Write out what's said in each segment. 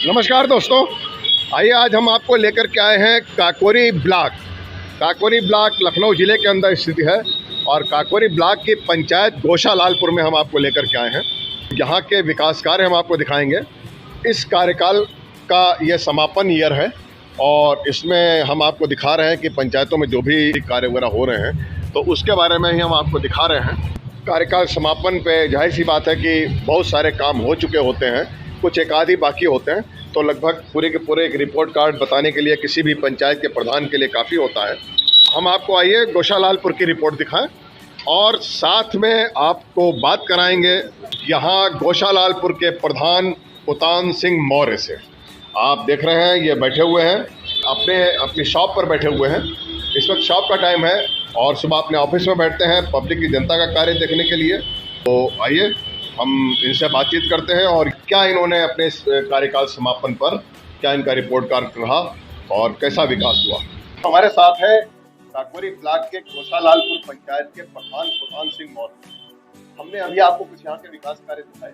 नमस्कार दोस्तों, आइए आज हम आपको लेकर के आए हैं काकोरी ब्लॉक। काकोरी ब्लॉक लखनऊ ज़िले के अंदर स्थित है और काकोरी ब्लॉक की पंचायत गौशालालपुर में हम आपको लेकर के आए हैं। यहाँ के विकास कार्य हम आपको दिखाएंगे। इस कार्यकाल का ये समापन ईयर है और इसमें हम आपको दिखा रहे हैं कि पंचायतों में जो भी कार्य वगैरह हो रहे हैं तो उसके बारे में ही हम आपको दिखा रहे हैं। कार्यकाल समापन पे जाहिर सी बात है कि बहुत सारे काम हो चुके होते हैं, कुछ एक आधी बाकी होते हैं, तो लगभग पूरे के पूरे एक रिपोर्ट कार्ड बताने के लिए किसी भी पंचायत के प्रधान के लिए काफ़ी होता है। हम आपको आइए गौशालालपुर की रिपोर्ट दिखाएं और साथ में आपको बात कराएंगे यहाँ गौशालालपुर के प्रधान पुतान सिंह मौर्य से। आप देख रहे हैं ये बैठे हुए हैं, अपनी शॉप पर बैठे हुए हैं। इस वक्त शॉप का टाइम है और सुबह अपने ऑफिस में बैठते हैं पब्लिक की जनता का कार्य देखने के लिए। तो आइए हम इनसे बातचीत करते हैं और क्या इन्होंने अपने इस कार्यकाल समापन पर क्या इनका रिपोर्ट कार्ड रहा और कैसा विकास हुआ। हमारे साथ है काकोरी ब्लॉक के गौशालालपुर पंचायत के प्रधान पुतान सिंह मौर्य। हमने अभी आपको कुछ यहाँ के विकास कार्य दिखाए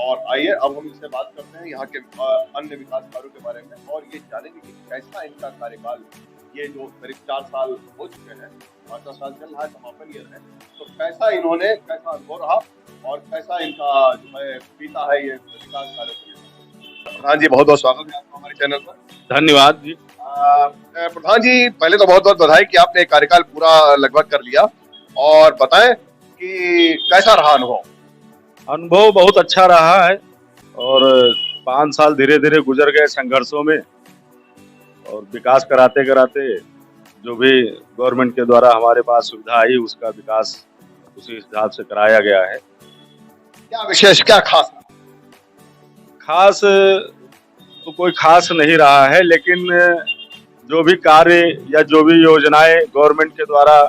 और आइए अब हम इनसे बात करते हैं यहाँ के अन्य विकास कार्यों के बारे में और ये जानेंगे कि कैसा इनका कार्यकाल, ये जो करीब 4 साल हो चुके हैं, 5 साल चल रहा है, समापन ईयर है, तो कैसा अनुभव रहा और कैसा इनका जो है बीता है ये विकास कार्य। प्रधान जी बहुत बहुत स्वागत है आपका हमारे चैनल पर। धन्यवाद जी। प्रधान जी पहले तो बहुत बहुत बधाई कि आपने कार्यकाल पूरा लगभग कर लिया और बताएं कि कैसा रहा अनुभव। अनुभव बहुत अच्छा रहा है और 5 साल धीरे धीरे गुजर गए संघर्षों में और विकास कराते कराते जो भी गवर्नमेंट के द्वारा हमारे पास सुविधा आई उसका विकास उसी हिसाब से कराया गया है। क्या विशेष, क्या खास? खास तो कोई खास नहीं रहा है, लेकिन जो भी कार्य या जो भी योजनाएं गवर्नमेंट के द्वारा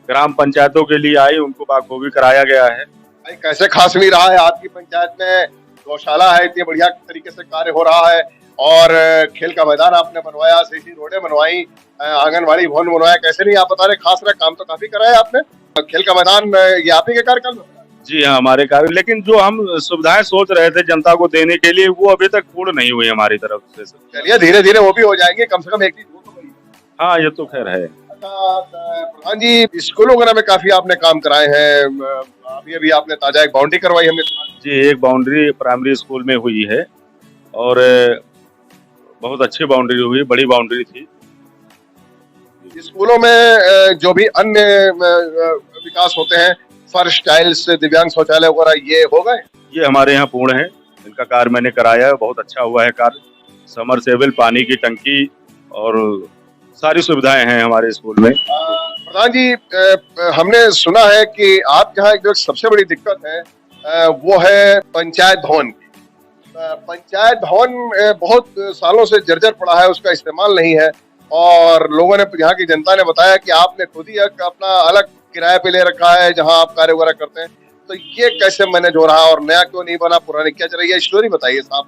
ग्राम पंचायतों के लिए आई उनको बाखूबी कराया गया है। भाई कैसे खास नहीं रहा है? आपकी पंचायत में गौशाला है, इतनी बढ़िया तरीके से कार्य हो रहा है और खेल का मैदान आपने बनवाया, सही रोडें बनवाई, आंगनबाड़ी भवन बनवाया, कैसे नहीं आप बता रहे? खास रहा काम तो काफी कराया आपने। खेल का मैदान ये आप ही के कार्यकाल में? जी हाँ, हमारे कार्य, लेकिन जो हम सुविधाएं सोच रहे थे जनता को देने के लिए वो अभी तक पूर्ण नहीं हुई हमारी तरफ से। चलिए धीरे धीरे वो भी हो जाएंगे, कम से कम एक चीज वो तो बड़ी। हाँ ये तो खैर है। प्रधान जी स्कूलों वगैरह में काफी आपने काम कराए हैं, अभी अभी आपने ताजा एक बाउंड्री करवाई हमने जी, एक बाउंड्री प्राइमरी स्कूल में हुई है और बहुत अच्छी बाउंड्री हुई, बड़ी बाउंड्री थी। स्कूलों में जो भी अन्य विकास होते हैं, फर्श, टाइल्स, दिव्यांग शौचालय वगैरह ये हो गए? ये हमारे यहाँ पूर्ण है, इनका कार्य मैंने कराया है, बहुत अच्छा हुआ है कार्य। समरसेबल, पानी की टंकी और सारी सुविधाएं हैं हमारे स्कूल में। प्रधान जी हमने सुना है कि आप यहाँ जो सबसे बड़ी दिक्कत है वो है पंचायत भवन की। पंचायत भवन बहुत सालों से जर्जर पड़ा है, उसका इस्तेमाल नहीं है और लोगों ने, यहाँ की जनता ने बताया कि आपने खुद ही अपना अलग किराए पे ले रखा है जहाँ आप कार्य वगैरह करते हैं, तो ये कैसे मैनेज हो रहा और नया क्यों नहीं बना, पुरानी क्या चल रही है, स्टोरी बताइए साहब।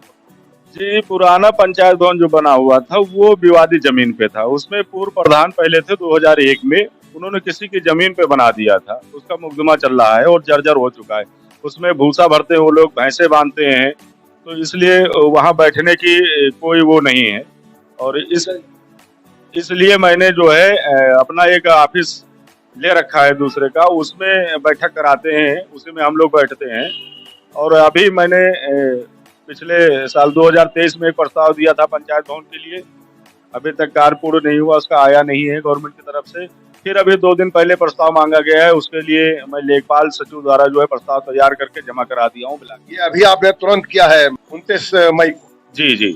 जी, पुराना पंचायत भवन जो बना हुआ था वो विवादित जमीन पे था। उसमें पूर्व प्रधान पहले थे 2001 में, उन्होंने किसी की जमीन पे बना दिया था, उसका मुकदमा चल रहा है और जर्जर हो चुका है। उसमें भूसा भरते हैं वो लोग, भैंसे बांधते हैं, तो इसलिए वहाँ बैठने की कोई वो नहीं है और इसलिए मैंने जो है अपना एक ऑफिस ले रखा है दूसरे का, उसमें बैठक कराते हैं, उसी में हम लोग बैठते हैं। और अभी मैंने पिछले साल 2023 में एक प्रस्ताव दिया था पंचायत भवन के लिए, अभी तक कार्य पूर्ण नहीं हुआ, उसका आया नहीं है गवर्नमेंट की तरफ से। फिर अभी 2 दिन पहले प्रस्ताव मांगा गया है, उसके लिए मैं लेखपाल सचिव द्वारा जो है प्रस्ताव तैयार करके जमा करा दिया हूँ ब्लॉक। ये अभी आपने तुरंत किया है 29 मई को? जी जी।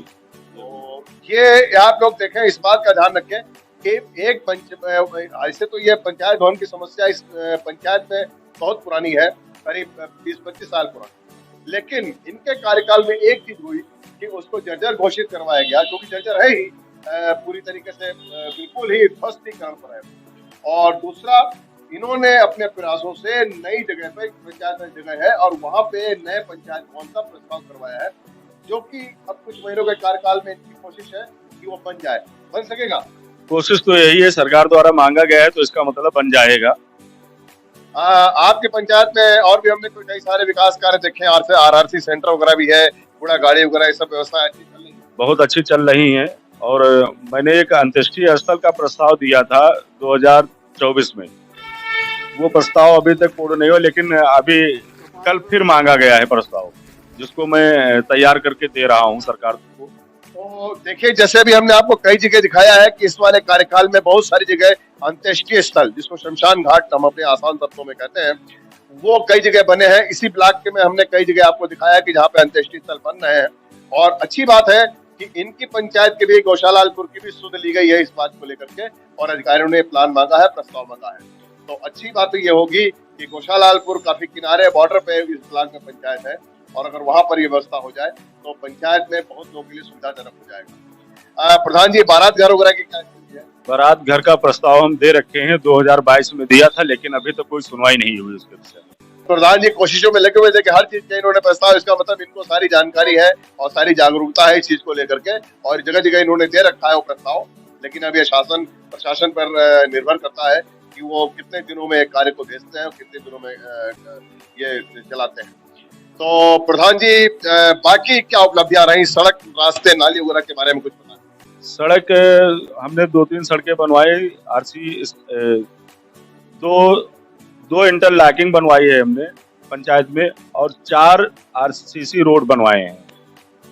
तो ये आप लोग देखें, इस बात का ध्यान रखें कि ऐसे तो ये पंचायत भवन की समस्या इस पंचायत में बहुत पुरानी है, करीब 20-25 साल पुरानी, लेकिन इनके कार्यकाल में एक चीज हुई कि उसको जर्जर घोषित करवाया गया, क्योंकि जर्जर है ही पूरी तरीके से बिल्कुल ही ध्वस्तीकरण पर है। और दूसरा, इन्होंने अपने प्रयासों से नई जगह पे, पंचायत में जगह है और वहां पे नए पंचायत भवन का प्रस्ताव करवाया है, जो कि अब कुछ महीनों के कार्यकाल में इनकी कोशिश है कि वो बन जाए। बन सकेगा? कोशिश तो यही है, सरकार द्वारा मांगा गया है तो इसका मतलब बन जाएगा। आपके पंचायत में और भी हमने कई सारे विकास कार्य देखे हैं, आरआरसी सेंटर वगैरह भी है, कूड़ा गाड़ी वगैरह, ये सब व्यवस्था अच्छी चल रही है? बहुत अच्छी चल रही हैं। और मैंने एक अंत्येष्टि स्थल का प्रस्ताव दिया था 2024 में। वो प्रस्ताव अभी तक पूर्ण नहीं हुआ, लेकिन अभी कल फिर मांगा गया है प्रस्ताव, जिसको मैं तैयार करके दे रहा हूं सरकार को। तो देखिए, जैसे भी हमने आपको कई जगह दिखाया है कि इस वाले कार्यकाल में बहुत सारी जगह अंत्येष्टि स्थल, जिसको शमशान घाट हम अपने आसान शब्दों में कहते हैं, वो कई जगह बने हैं। इसी ब्लॉक के में हमने कई जगह आपको दिखाया कि जहाँ पे अंत्येष्टि स्थल बन रहे हैं। और अच्छी बात है कि इनकी पंचायत के भी, गौशालालपुर की भी सुध ली गई है इस बात को लेकर के, और अधिकारियों ने प्लान मांगा है, प्रस्ताव मांगा है। तो अच्छी बात तो ये होगी कि गौशालालपुर काफी किनारे, बॉर्डर पे इस ब्लॉक में पंचायत है, और अगर वहां पर ये व्यवस्था हो जाए तो पंचायत में बहुत लोगों के लिए सुविधाजनक हो जाएगा। प्रधान जी, बारात घर वगैरह की क्या स्थिति है? बारात घर का प्रस्ताव हम दे रखे हैं, 2022 में दिया था, लेकिन अभी तक कोई सुनवाई नहीं हुई उसके विषय में। प्रधान जी कोशिशों में लगे हुए थे कि हर चीज के इन्होंने प्रस्ताव, इसका मतलब इनको सारी जानकारी है और सारी जागरूकता है इस चीज को लेकर के, और जगह जगह इन्होंने दे रखा है वो प्रस्ताव। लेकिन अब ये शासन प्रशासन पर निर्भर करता है कि वो कितने दिनों में कार्य को भेजते हैं और कितने दिनों में ये चलाते हैं। तो प्रधान जी, बाकी क्या उपलब्धियां रही, सड़क, रास्ते, नाली वगैरह के बारे में कुछ बताएं। सड़क हमने 2-3 सड़कें बनवाई, आरसी दो इंटरलॉकिंग बनवाई है हमने पंचायत में, और 4 आरसीसी रोड बनवाए हैं,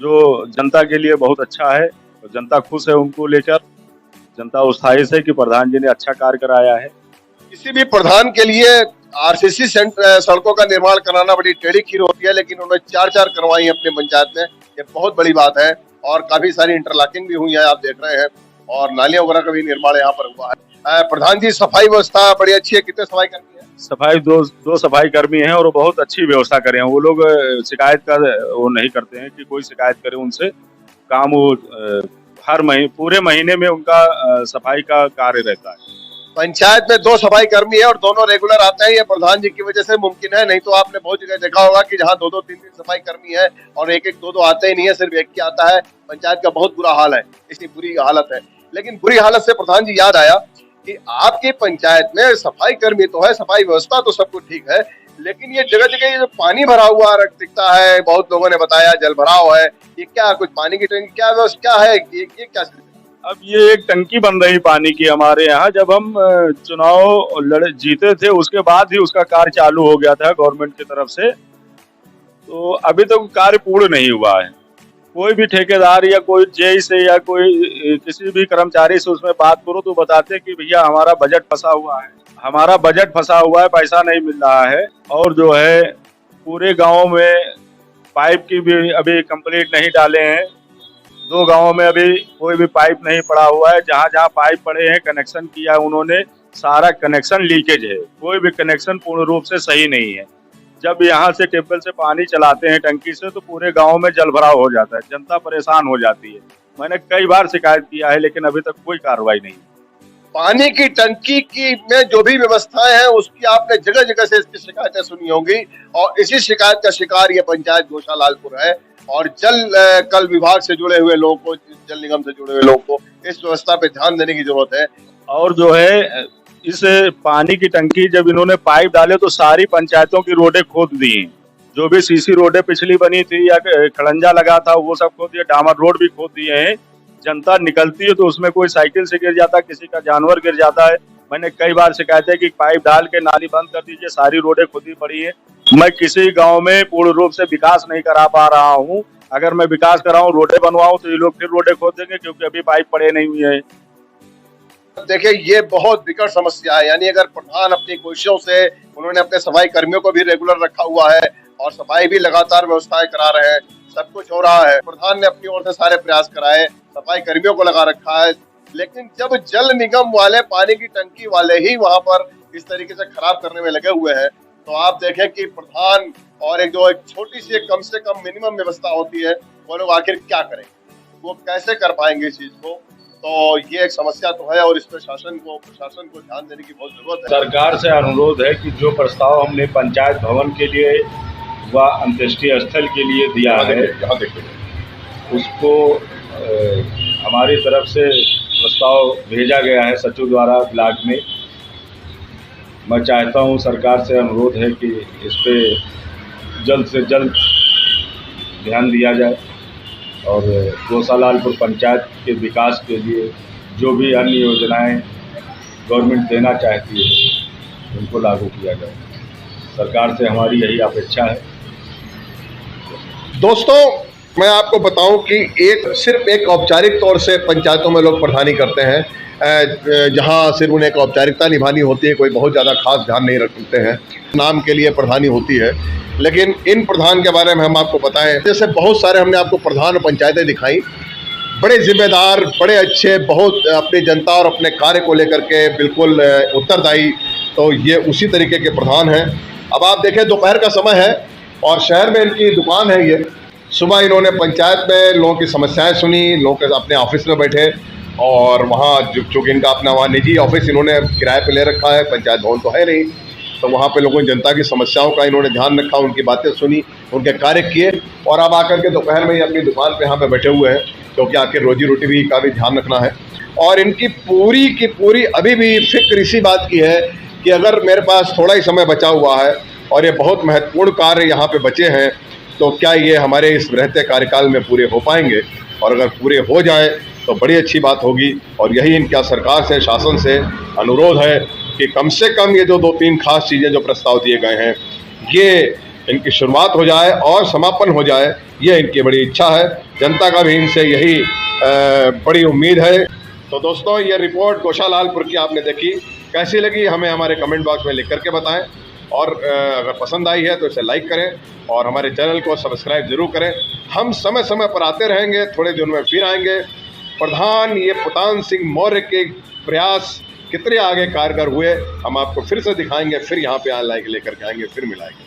जो जनता के लिए बहुत अच्छा है। तो जनता खुश है उनको लेकर, जनता उत्साहित है कि प्रधान जी ने अच्छा कार्य कराया है। किसी भी प्रधान के लिए आरसीसी सड़कों का निर्माण कराना बड़ी टेढ़ी खीर होती है, लेकिन उन्होंने 4 करवाई अपने पंचायत में, ये बहुत बड़ी बात है। और काफी सारी इंटरलॉकिंग भी हुई है, आप देख रहे हैं, और नालियां वगैरह का भी निर्माण यहाँ पर हुआ है। प्रधान जी, सफाई व्यवस्था बड़ी अच्छी है, कितने सफाई कर्मी है? सफाई दो सफाई कर्मी हैं, और बहुत अच्छी व्यवस्था करे हैं। वो लोग शिकायत का वो नहीं करते हैं कि कोई शिकायत करे उनसे। काम वो हर पूरे महीने में उनका सफाई का कार्य रहता है। पंचायत में 2 सफाई कर्मी है और दोनों रेगुलर आते हैं, ये प्रधान जी की वजह से मुमकिन है। नहीं तो आपने बहुत जगह देखा होगा कि जहाँ 2-2, 3-3 सफाई कर्मी है और एक 2-2 आते ही नहीं है, सिर्फ एक ही आता है। पंचायत का बहुत बुरा हाल है, इतनी बुरी हालत है। लेकिन बुरी हालत से प्रधान जी याद आया कि आपकी पंचायत में सफाई कर्मी तो है, सफाई व्यवस्था तो सब कुछ ठीक है, लेकिन ये जगह जगह ये जो पानी भरा हुआ दिखता है, बहुत लोगों ने बताया जल भराव है, ये क्या, कुछ पानी की टंकी क्या व्यवस्था है, ये क्या? अब ये एक टंकी बन रही पानी की हमारे यहाँ। जब हम चुनाव जीते थे, उसके बाद ही उसका कार्य चालू हो गया था गवर्नमेंट की तरफ से। तो अभी तक कार्य पूर्ण नहीं हुआ है। कोई भी ठेकेदार या कोई जेई से या कोई किसी भी कर्मचारी से उसमें बात करो तो बताते कि भैया हमारा बजट फंसा हुआ है, पैसा नहीं मिल रहा है। और जो है पूरे गांव में पाइप की भी अभी कंप्लीट नहीं डाले हैं। 2 गांवों में अभी कोई भी पाइप नहीं पड़ा हुआ है। जहाँ जहाँ पाइप पड़े हैं, कनेक्शन किया उन्होंने, सारा कनेक्शन लीकेज है, कोई भी कनेक्शन पूर्ण रूप से सही नहीं है। जब यहाँ से टेबल से पानी चलाते हैं टंकी से, तो पूरे गांव में जल भराव हो जाता है, जनता परेशान हो जाती है। मैंने कई बार शिकायत किया है, लेकिन अभी तक कोई कार्रवाई नहीं। पानी की टंकी की में जो भी व्यवस्थाएं हैं, उसकी आपने जगह जगह से इसकी शिकायतें सुनी होंगी, और इसी शिकायत का शिकार ये पंचायत गौशालालपुर है। और कल विभाग से जुड़े हुए लोगों को, जल निगम से जुड़े हुए लोगों को इस व्यवस्था पे ध्यान देने की जरूरत है। और जो है इस पानी की टंकी जब इन्होंने पाइप डाले तो सारी पंचायतों की रोडें खोद दी हैं। जो भी सीसी रोडें पिछली बनी थी या खड़ंजा लगा था, वो सब खोद दिए, डामर रोड भी खोद दिए हैं। जनता निकलती है तो उसमें कोई साइकिल से गिर जाता है, किसी का जानवर गिर जाता है। मैंने कई बार शिकायत है कि पाइप डाल के नाली बंद कर दीजिए, सारी रोडें खुदी पड़ी है। मैं किसी गांव में पूर्ण रूप से विकास नहीं करा पा रहा हूं। अगर मैं विकास कराऊं, रोडें बनवाऊं, तो ये लोग फिर रोडें खोद देंगे, क्योंकि अभी पाइप पड़े नहीं हुए हैं। देखिए, ये बहुत विकट समस्या है। यानी अगर प्रधान अपनी कोशिशों से, उन्होंने अपने सफाई कर्मियों को भी रेगुलर रखा हुआ है और सफाई भी लगातार व्यवस्थाएं करा रहे हैं, सब कुछ हो रहा है, प्रधान ने अपनी ओर से सारे प्रयास कराए, सफाई कर्मियों को लगा रखा है, लेकिन जब जल निगम वाले, पानी की टंकी वाले ही वहां पर इस तरीके से खराब करने में लगे हुए हैं, तो आप देखें कि प्रधान और एक छोटी सी कम से कम मिनिमम व्यवस्था होती है, वो लोग आखिर क्या करेंगे, वो कैसे कर पाएंगे इस चीज को? तो ये एक समस्या तो है, और इस पर प्रशासन को ध्यान देने की बहुत जरूरत है। सरकार से अनुरोध है कि जो प्रस्ताव हमने पंचायत भवन के लिए व अंत्येष्टि स्थल के लिए दिया है, उसको हमारी तरफ से प्रस्ताव भेजा गया है सचिव द्वारा ब्लॉक में। मैं चाहता हूं, सरकार से अनुरोध है कि इस पे जल्द से जल्द ध्यान दिया जाए और गौशालालपुर पंचायत के विकास के लिए जो भी अन्य योजनाएं गवर्नमेंट देना चाहती है उनको लागू किया जाए। सरकार से हमारी यही अपेक्षा है। दोस्तों, मैं आपको बताऊं कि सिर्फ एक औपचारिक तौर से पंचायतों में लोग प्रधानी करते हैं, जहां सिर्फ उन्हें एक औपचारिकता निभानी होती है, कोई बहुत ज़्यादा खास ध्यान नहीं रखते हैं, नाम के लिए प्रधानी होती है। लेकिन इन प्रधान के बारे में हम आपको बताएं, जैसे बहुत सारे हमने आपको प्रधान पंचायतें दिखाई, बड़े जिम्मेदार, बड़े अच्छे, बहुत अपनी जनता और अपने कार्य को लेकर के बिल्कुल उत्तरदायी, तो ये उसी तरीके के प्रधान हैं। अब आप देखें, दोपहर का समय है और शहर में इनकी दुकान है। ये सुबह इन्होंने पंचायत में लोगों की समस्याएं सुनी, लोगों के अपने ऑफिस में बैठे और वहाँ चूँकि इनका अपना वहाँ निजी ऑफिस इन्होंने किराए पे ले रखा है, पंचायत भवन तो है नहीं, तो वहाँ पे लोगों की जनता की समस्याओं का इन्होंने ध्यान रखा, उनकी बातें सुनी, उनके कार्य किए और अब आकर के दोपहर में ही अपनी दुकान पे यहाँ पे बैठे हुए हैं, क्योंकि आखिर रोजी रोटी भी का भी ध्यान रखना है। और इनकी पूरी की पूरी अभी भी फिक्र इसी बात की है कि अगर मेरे पास थोड़ा ही समय बचा हुआ है और ये बहुत महत्वपूर्ण कार्य यहाँ पे बचे हैं, तो क्या ये हमारे इस रहते कार्यकाल में पूरे हो पाएंगे, और अगर पूरे हो जाए तो बड़ी अच्छी बात होगी। और यही इनका सरकार से, शासन से अनुरोध है कि कम से कम ये जो 2-3 खास चीज़ें जो प्रस्ताव दिए गए हैं, ये इनकी शुरुआत हो जाए और समापन हो जाए, ये इनकी बड़ी इच्छा है। जनता का भी इनसे यही बड़ी उम्मीद है। तो दोस्तों, ये रिपोर्ट गौशालालपुर की आपने देखी, कैसी लगी हमें हमारे कमेंट बॉक्स में लिख करके बताएं, और अगर पसंद आई है तो इसे लाइक करें और हमारे चैनल को सब्सक्राइब ज़रूर करें। हम समय समय पर आते रहेंगे, थोड़े दिन में फिर आएंगे। प्रधान ये पुतान सिंह मौर्य के प्रयास कितने आगे कारगर हुए, हम आपको फिर से दिखाएंगे, फिर यहाँ पे लेकर के आएंगे, फिर मिलाएंगे।